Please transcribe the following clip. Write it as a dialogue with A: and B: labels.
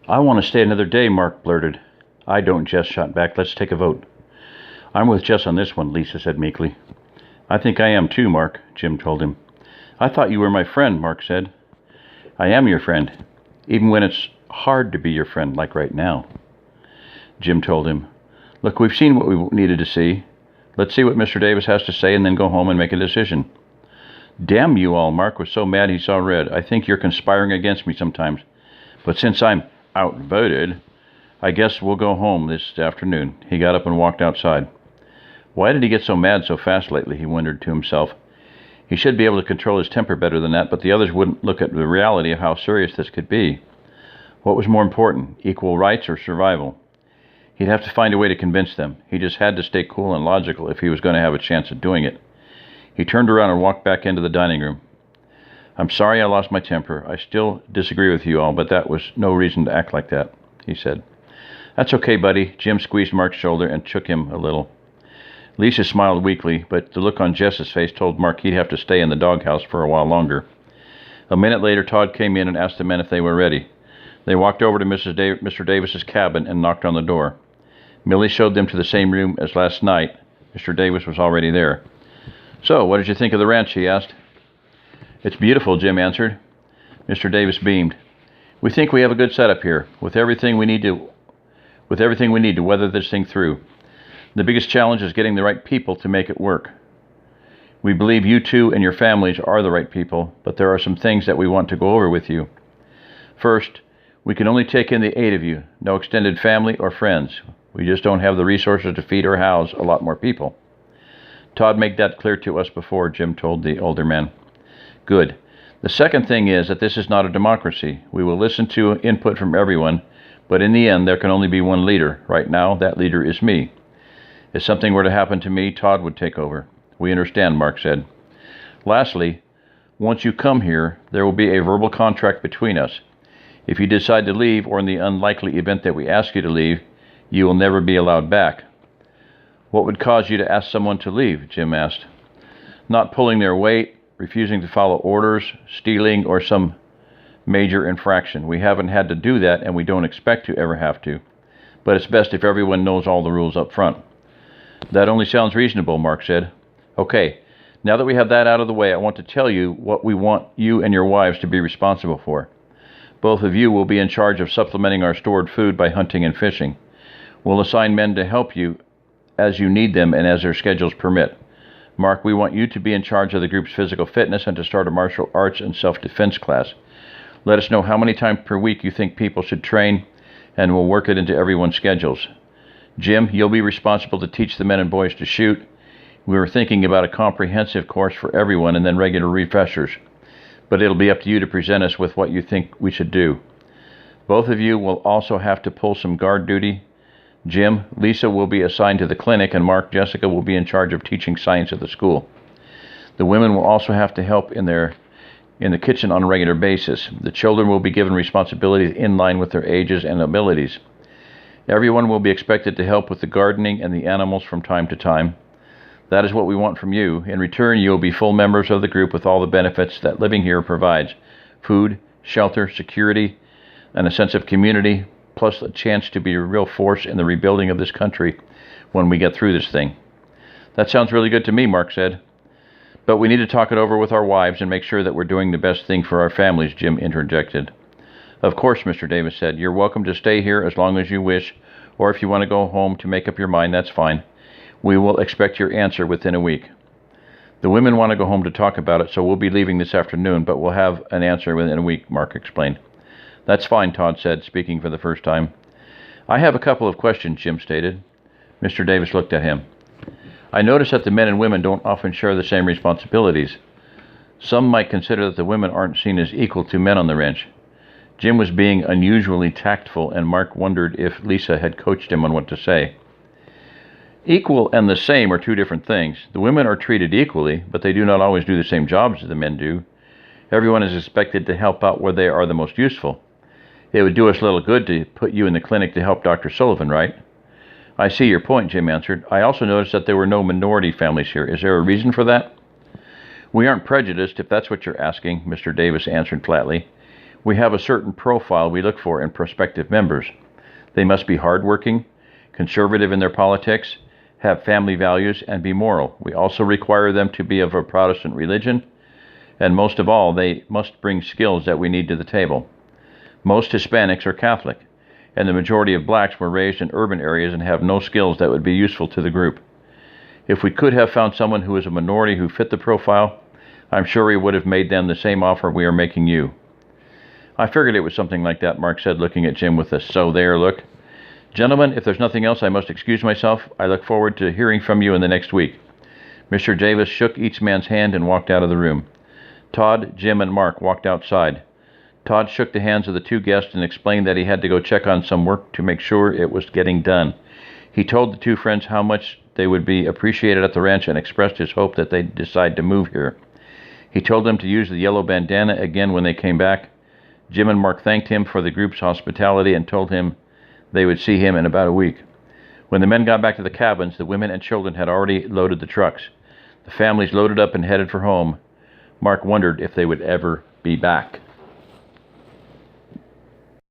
A: "I want to stay another day," Mark blurted. "I don't," Jess shot back. "Let's take a vote." "I'm with Jess on this one," Lisa said meekly. "I think I am too, Mark," Jim told him. "I thought you were my friend," Mark said. "I am your friend, even when it's hard to be your friend, like right now," Jim told him. "Look, we've seen what we needed to see. Let's see what Mr. Davis has to say and then go home and make a decision." "Damn you all," Mark was so mad he saw red. "I think you're conspiring against me sometimes. But since I'm outvoted, I guess we'll go home this afternoon." He got up and walked outside. Why did he get so mad so fast lately, he wondered to himself. He should be able to control his temper better than that, but the others wouldn't look at the reality of how serious this could be. What was more important, equal rights or survival? He'd have to find a way to convince them. He just had to stay cool and logical if he was going to have a chance of doing it. He turned around and walked back into the dining room. "I'm sorry I lost my temper. I still disagree with you all, but that was no reason to act like that," he said. "That's okay, buddy." Jim squeezed Mark's shoulder and shook him a little. Lisa smiled weakly, but the look on Jess's face told Mark he'd have to stay in the doghouse for a while longer. A minute later, Todd came in and asked the men if they were ready. They walked over to Mr. Davis's cabin and knocked on the door. Millie showed them to the same room as last night. Mr. Davis was already there. "So, what did you think of the ranch?" he asked. "It's beautiful," Jim answered. Mr. Davis beamed. "We think we have a good setup here, with everything we need to weather this thing through. The biggest challenge is getting the right people to make it work. We believe you two and your families are the right people, but there are some things that we want to go over with you. First, we can only take in the 8 of you, no extended family or friends. We just don't have the resources to feed or house a lot more people." "Todd made that clear to us before," Jim told the older man. "Good. The second thing is that this is not a democracy. We will listen to input from everyone, but in the end there can only be one leader. Right now, that leader is me. If something were to happen to me, Todd would take over." "We understand," Mark said. "Lastly, once you come here, there will be a verbal contract between us. If you decide to leave, or in the unlikely event that we ask you to leave, you will never be allowed back." "What would cause you to ask someone to leave?" Jim asked. "Not pulling their weight, refusing to follow orders, stealing, or some major infraction. We haven't had to do that, and we don't expect to ever have to. But it's best if everyone knows all the rules up front." "That only sounds reasonable," Mark said. "Okay, now that we have that out of the way, I want to tell you what we want you and your wives to be responsible for. Both of you will be in charge of supplementing our stored food by hunting and fishing. We'll assign men to help you as you need them and as their schedules permit. Mark, we want you to be in charge of the group's physical fitness and to start a martial arts and self-defense class. Let us know how many times per week you think people should train, and we'll work it into everyone's schedules. Jim, you'll be responsible to teach the men and boys to shoot. We were thinking about a comprehensive course for everyone and then regular refreshers, but it'll be up to you to present us with what you think we should do. Both of you will also have to pull some guard duty. Jim, Lisa will be assigned to the clinic, and Mark, Jessica will be in charge of teaching science at the school. The women will also have to help in the kitchen on a regular basis. The children will be given responsibilities in line with their ages and abilities. Everyone will be expected to help with the gardening and the animals from time to time. That is what we want from you. In return, you will be full members of the group with all the benefits that living here provides: food, shelter, security, and a sense of community, plus a chance to be a real force in the rebuilding of this country when we get through this thing." "That sounds really good to me," Mark said. "But we need to talk it over with our wives and make sure that we're doing the best thing for our families," Jim interjected. "Of course," Mr. Davis said. "You're welcome to stay here as long as you wish, or if you want to go home to make up your mind, that's fine. We will expect your answer within a week." "The women want to go home to talk about it, so we'll be leaving this afternoon, but we'll have an answer within a week," Mark explained. "That's fine," Todd said, speaking for the first time. "I have a couple of questions," Jim stated. Mr. Davis looked at him. "I notice that the men and women don't often share the same responsibilities. Some might consider that the women aren't seen as equal to men on the ranch." Jim was being unusually tactful, and Mark wondered if Lisa had coached him on what to say. "Equal and the same are two different things. The women are treated equally, but they do not always do the same jobs as the men do. Everyone is expected to help out where they are the most useful. It would do us little good to put you in the clinic to help Dr. Sullivan, right?" "I see your point," Jim answered. "I also noticed that there were no minority families here. Is there a reason for that?" "We aren't prejudiced, if that's what you're asking," Mr. Davis answered flatly. We have a certain profile we look for in prospective members. They must be hardworking, conservative in their politics, have family values, and be moral. We also require them to be of a Protestant religion, and most of all, they must bring skills that we need to the table. Most Hispanics are Catholic, and the majority of blacks were raised in urban areas and have no skills that would be useful to the group. If we could have found someone who was a minority who fit the profile, I'm sure we would have made them the same offer we are making you. I figured it was something like that, Mark said, looking at Jim with a "so there" look. Gentlemen, if there's nothing else, I must excuse myself. I look forward to hearing from you in the next week. Mr. Davis shook each man's hand and walked out of the room. Todd, Jim, and Mark walked outside. Todd shook the hands of the two guests and explained that he had to go check on some work to make sure it was getting done. He told the two friends how much they would be appreciated at the ranch and expressed his hope that they'd decide to move here. He told them to use the yellow bandana again when they came back. Jim and Mark thanked him for the group's hospitality and told him they would see him in about a week. When the men got back to the cabins, the women and children had already loaded the trucks. The families loaded up and headed for home. Mark wondered if they would ever be back.